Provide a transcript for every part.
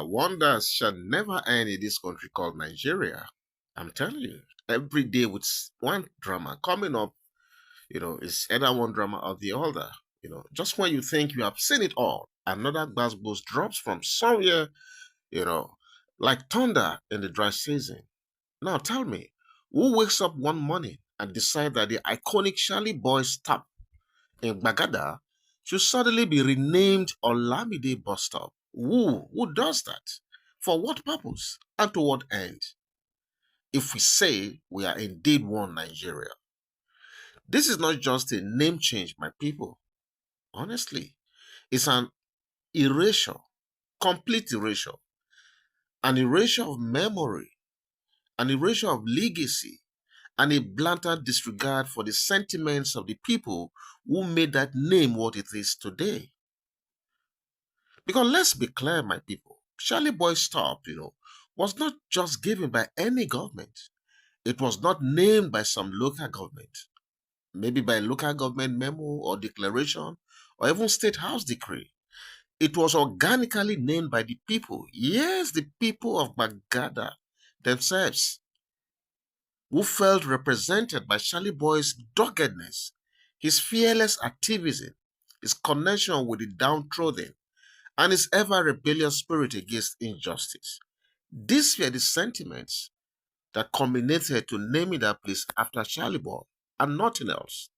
Wonders shall never end in this country called Nigeria. I'm telling you, every day with one drama coming up, it's either one drama or the other. Just when you think you have seen it all, another buzz drops from somewhere, you know, like thunder in the dry season. Now tell me, who wakes up one morning and decide that the iconic Charley Boy Stop in Gbagada should suddenly be renamed Olamide Bus Stop? Who does that? For what purpose? And to what end? If we say we are indeed one Nigeria. This is not just a name change, my people. Honestly, it's an erasure, complete erasure, an erasure of memory, an erasure of legacy, and a blatant disregard for the sentiments of the people who made that name what it is today. Because let's be clear, my people, Charley Boy Stop, was not just given by any government. It was not named by some local government, maybe by local government memo or declaration or even state house decree. It was organically named by the people. Yes, the people of Gbagada themselves, who felt represented by Charley Boy's doggedness, his fearless activism, his connection with the downtrodden, and his ever rebellious spirit against injustice. These were the sentiments that culminated to naming that place after Charley Boy and nothing else.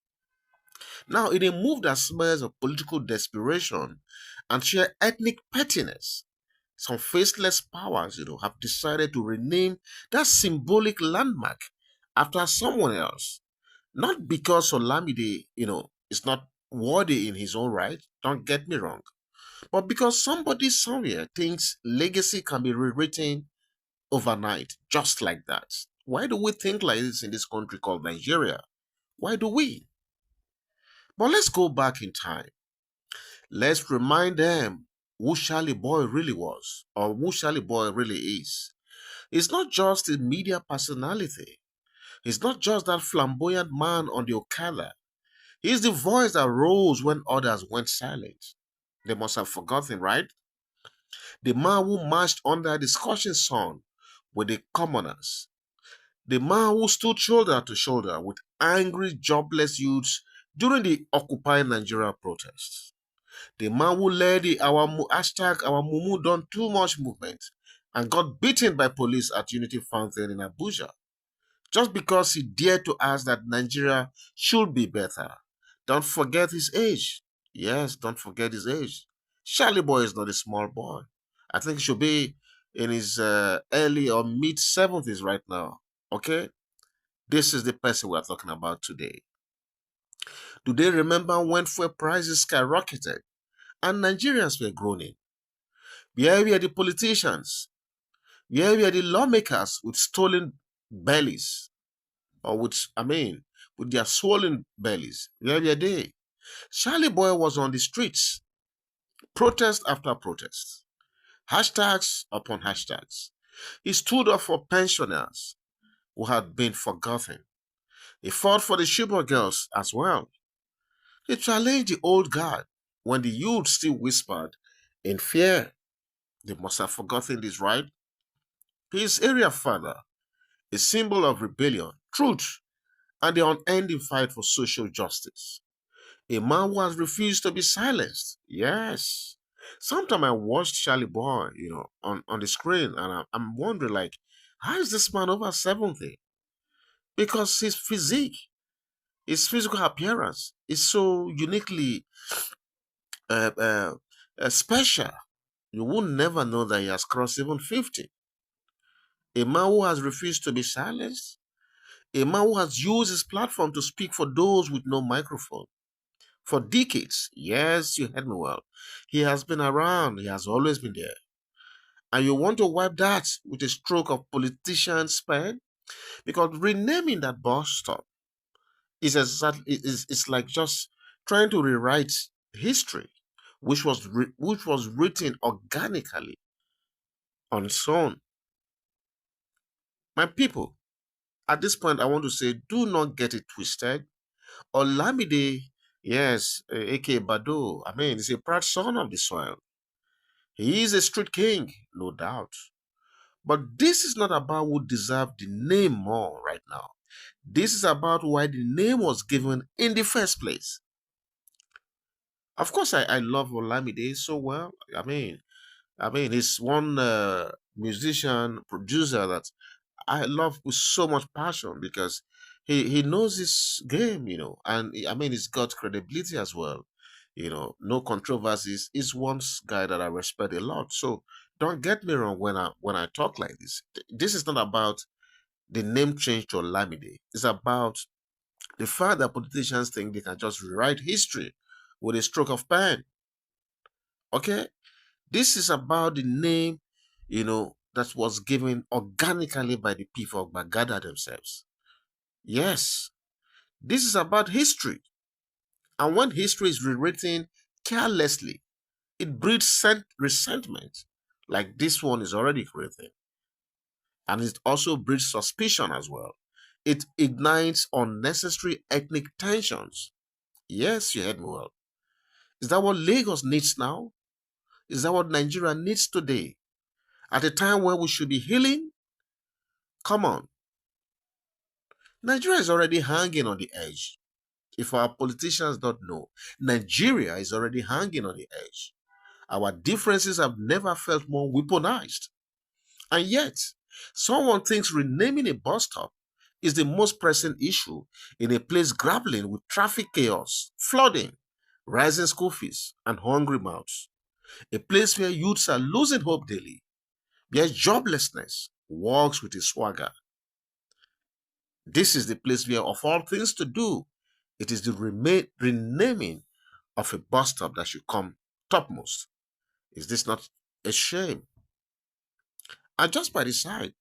Now, in a move that smells of political desperation and sheer ethnic pettiness, some faceless powers, have decided to rename that symbolic landmark after someone else. Not because Olamide, is not worthy in his own right, don't get me wrong, but because somebody somewhere thinks legacy can be rewritten overnight, just like that. Why do we think like this in this country called Nigeria? Why do we? But let's go back in time. Let's remind them who Charley Boy really was, or who Charley Boy really is. He's not just a media personality. He's not just that flamboyant man on the Okada. He's the voice that rose when others went silent. They must have forgotten, right? The man who marched under the scorching sun with the commoners. The man who stood shoulder to shoulder with angry, jobless youths during the Occupy Nigeria protests. The man who led the hashtag our Mumu done too much movement and got beaten by police at Unity Fountain in Abuja just because he dared to ask that Nigeria should be better. Don't forget his age. Yes, don't forget his age. Charley Boy is not a small boy. I think he should be in his early or mid 70s right now. Okay? This is the person we are talking about today. Do they remember when fuel prices skyrocketed and Nigerians were groaning? Where were the politicians? Where were the lawmakers with stolen bellies? Or with their swollen bellies? Where were they? Charley Boy was on the streets, protest after protest, hashtags upon hashtags. He stood up for pensioners who had been forgotten. He fought for the Shibor girls as well. He challenged the old guard when the youth still whispered in fear. They must have forgotten this, right? His area father, a symbol of rebellion, truth, and the unending fight for social justice. A man who has refused to be silenced. Yes. Sometimes I watched Charley Boy, on the screen, and I'm wondering, like, how is this man over 70? Because his physique, his physical appearance is so uniquely uh, uh, special. You would never know that he has crossed even 50. A man who has refused to be silenced. A man who has used his platform to speak for those with no microphone. For decades, yes, you heard me well. He has been around, he has always been there. And you want to wipe that with a stroke of politician's pen? Because renaming that bus stop is like just trying to rewrite history, which was written organically on its own. My people, at this point, I want to say, do not get it twisted. Olamide, yes, aka Badoo, he's a proud son of the soil. He is a street king, no doubt. But this is not about who deserved the name more right now. This is about why the name was given in the first place. Of course, I love Olamide so well. I mean, he's one musician, producer that I love with so much passion because he knows his game, and I mean, he's got credibility as well. No controversies. He's one guy that I respect a lot. So don't get me wrong when I talk like this. This is not about the name change to Olamide. It's about the fact that politicians think they can just rewrite history with a stroke of pen. Okay? This is about the name, that was given organically by the people of Gbagada themselves. Yes, this is about history. And when history is rewritten carelessly, it breeds resentment, like this one is already creating. And it also breeds suspicion as well. It ignites unnecessary ethnic tensions. Yes, you heard me well. Is that what Lagos needs now? Is that what Nigeria needs today? At a time where we should be healing? Come on. Nigeria is already hanging on the edge. If our politicians don't know, Nigeria is already hanging on the edge. Our differences have never felt more weaponized. And yet, someone thinks renaming a bus stop is the most pressing issue in a place grappling with traffic chaos, flooding, rising school fees, and hungry mouths. A place where youths are losing hope daily, where joblessness walks with a swagger. This is the place where, of all things to do, it is the renaming of a bus stop that should come topmost. Is this not a shame? And just by the side,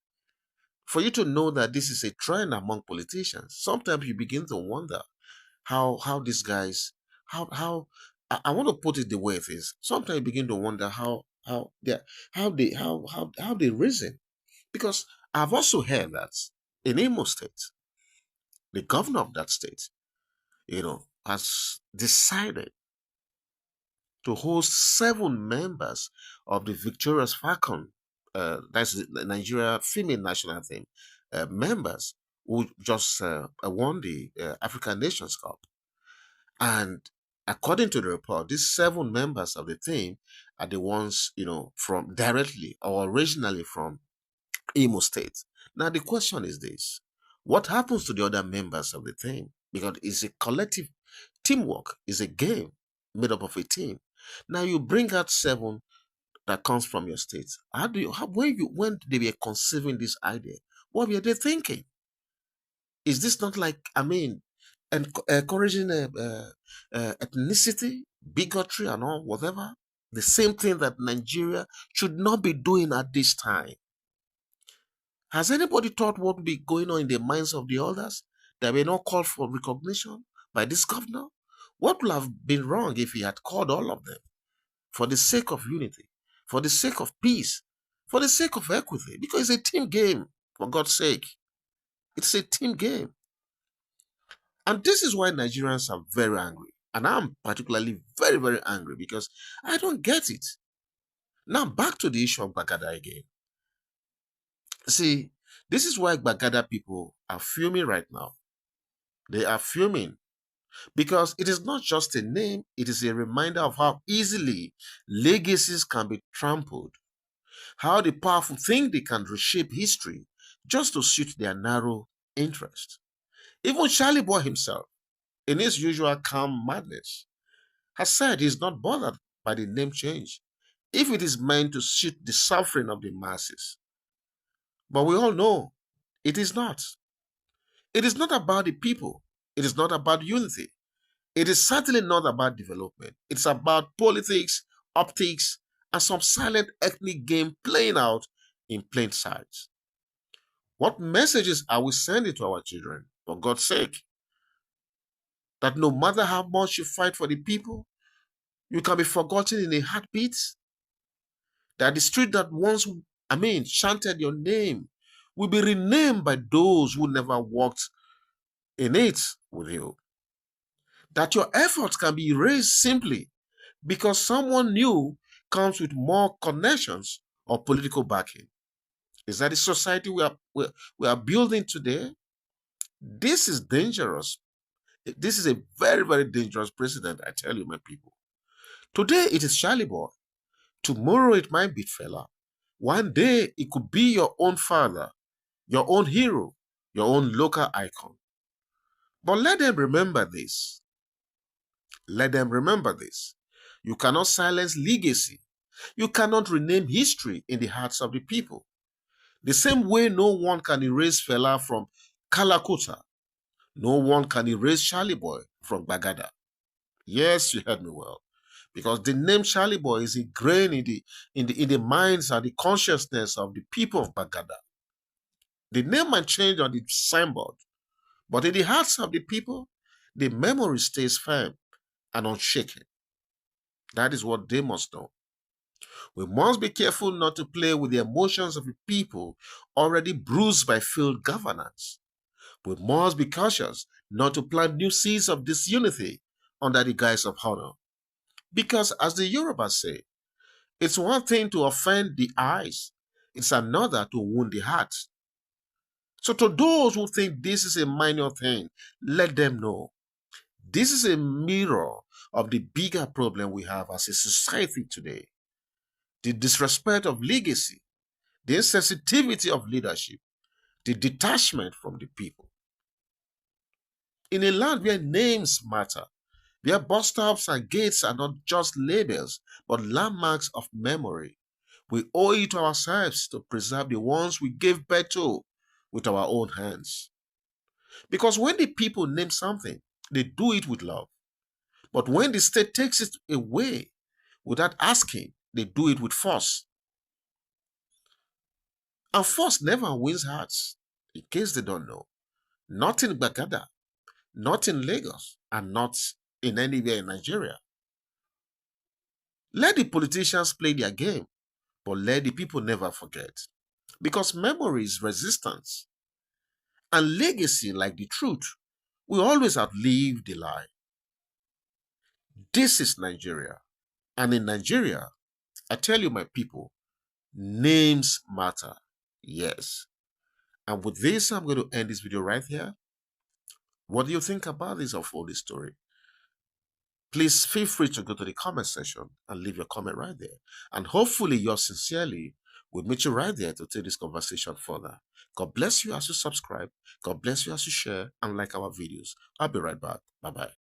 for you to know that this is a trend among politicians, sometimes you begin to wonder how these guys, how I want to put it the way it is. Sometimes you begin to wonder how they reason. Because I've also heard that in Imo State, the governor of that state, has decided to host 7 members of the victorious Falcon, that's the Nigeria female national team, members who just won the African Nations Cup. And according to the report, these 7 members of the team are the ones, from directly or originally from Imo State. Now, the question is this: what happens to the other members of the team? Because it's a collective teamwork, it's a game made up of a team. Now, you bring out 7 that comes from your state. When they were conceiving this idea, what were they thinking? Is this not like, encouraging ethnicity, bigotry, and all, whatever? The same thing that Nigeria should not be doing at this time. Has anybody thought what would be going on in the minds of the others that were not called for recognition by this governor? What would have been wrong if he had called all of them for the sake of unity, for the sake of peace, for the sake of equity? Because it's a team game, for God's sake. It's a team game. And this is why Nigerians are very angry. And I'm particularly very, very angry because I don't get it. Now, back to the issue of Gbagada again. See, this is why Gbagada people are fuming right now. They are fuming because it is not just a name, it is a reminder of how easily legacies can be trampled, how the powerful think they can reshape history just to suit their narrow interest. Even Charlie Boy himself, in his usual calm madness, has said he's not bothered by the name change if it is meant to suit the suffering of the masses. But we all know it is not. It is not about the people. It is not about unity. It is certainly not about development. It's about politics, optics, and some silent ethnic game playing out in plain sight. What messages are we sending to our children, for God's sake? That no matter how much you fight for the people, you can be forgotten in a heartbeat? That the street that once, chanted your name will be renamed by those who never walked in it with you? That your efforts can be erased simply because someone new comes with more connections or political backing. Is that the society we are building today? This is dangerous. This is a very, very dangerous precedent, I tell you, my people. Today it is Charlie Boy. Tomorrow it might be Fela. One day it could be your own father, your own hero, your own local icon. But let them remember this. Let them remember this. You cannot silence legacy. You cannot rename history in the hearts of the people. The same way no one can erase Fela from Kalakuta, no one can erase Charlie Boy from Gbagada. Yes, you heard me well. Because the name Charlie Boy is ingrained in the minds and the consciousness of the people of Gbagada. The name might change on the signboard, but in the hearts of the people, the memory stays firm and unshaken. That is what they must know. We must be careful not to play with the emotions of the people already bruised by failed governance. We must be cautious not to plant new seeds of disunity under the guise of honor. Because as the Yoruba say, it's one thing to offend the eyes, it's another to wound the heart. So to those who think this is a minor thing, let them know this is a mirror of the bigger problem we have as a society today. The disrespect of legacy, the insensitivity of leadership, the detachment from the people. In a land where names matter, where bus stops and gates are not just labels, but landmarks of memory, we owe it to ourselves to preserve the ones we gave birth to with our own hands. Because when the people name something, they do it with love. But when the state takes it away without asking, they do it with force. And force never wins hearts, in case they don't know. Not in Gbagada, not in Lagos, and not in anywhere in Nigeria. Let the politicians play their game, but let the people never forget. Because memory is resistance, and legacy, like the truth, will always outlive the lie. This is Nigeria. And in Nigeria, I tell you, my people, names matter. Yes. And with this, I'm going to end this video right here. What do you think about this of all this story? Please feel free to go to the comment section and leave your comment right there. And hopefully yours sincerely will meet you right there to take this conversation further. God bless you as you subscribe. God bless you as you share and like our videos. I'll be right back. Bye-bye.